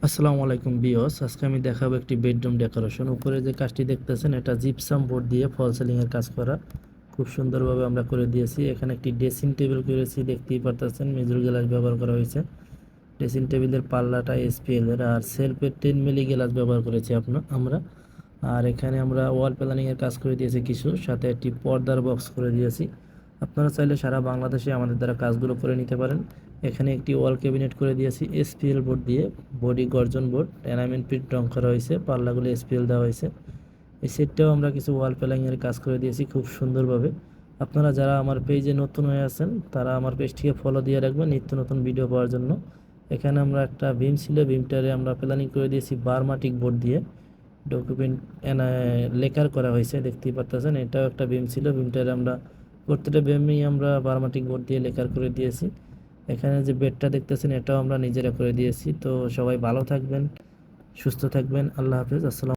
আসসালামু আলাইকুম বিয়স, আজকে আমি দেখাবো একটি বেডরুম ডেকোরেশন। উপরে যে কাজটি দেখতেছেন এটা জিপসাম বোর্ড দিয়ে ফল সিলিং এর কাজ করা, খুব সুন্দরভাবে আমরা করে দিয়েছি। এখানে একটি ড্রেসিং টেবিল করেছি, দেখতেই পারতেছেন মেজর গ্লাস ব্যবহার করা হয়েছে। ড্রেসিং টেবিলের পাল্লাটা এসপিএল এর, আর সেলফের 10 মিলি গ্লাস ব্যবহার করেছি আমরা। আর এখানে আমরা ওয়াল প্ল্যানিং এর কাজ করে দিয়েছি কিছু, সাথে একটি পর্দার বক্স করে দিয়েছি। আপনারা চাইলে সারা বাংলাদেশে আমাদের দ্বারা কাজগুলো করে নিতে পারেন। এখানে একটি ওয়াল ক্যাবিনেট করে দিয়েছি এসপিএল বোর্ড দিয়ে, বডি গর্জন বোর্ড, এনামেল প্রিন্ট রং করা হয়েছে, পাল্লাগুলো এসপিএল দেওয়া হয়েছে। এই সেটটাও আমরা কিছু ওয়াল প্ল্যানিংয়ের কাজ করে দিয়েছি খুব সুন্দরভাবে। আপনারা যারা আমার পেজে নতুন হয়ে আছেন তারা আমার পেজটিকে ফলো দিয়ে রাখবেন নিত্য নতুন ভিডিও পাওয়ার জন্য। এখানে আমরা একটা বিম ছিল, বিমটারে আমরা প্ল্যানিং করে দিয়েছি বারমাটিক বোর্ড দিয়ে, ডকুমেন্ট লেকার করা হয়েছে, দেখতেই পাচ্ছেন। এটাও একটা বিম ছিল, বিমটারে আমরা প্রত্যেকটা বিমেই আমরা বারমাটিক বোর্ড দিয়ে লেকার করে দিয়েছি। এখানে যে বেডটা দেখতেছেন এটাও আমরা নিজেরা করে দিয়েছি। তো সবাই ভালো থাকবেন, সুস্থ থাকবেন, আল্লাহ হাফেজ, আসসালাম।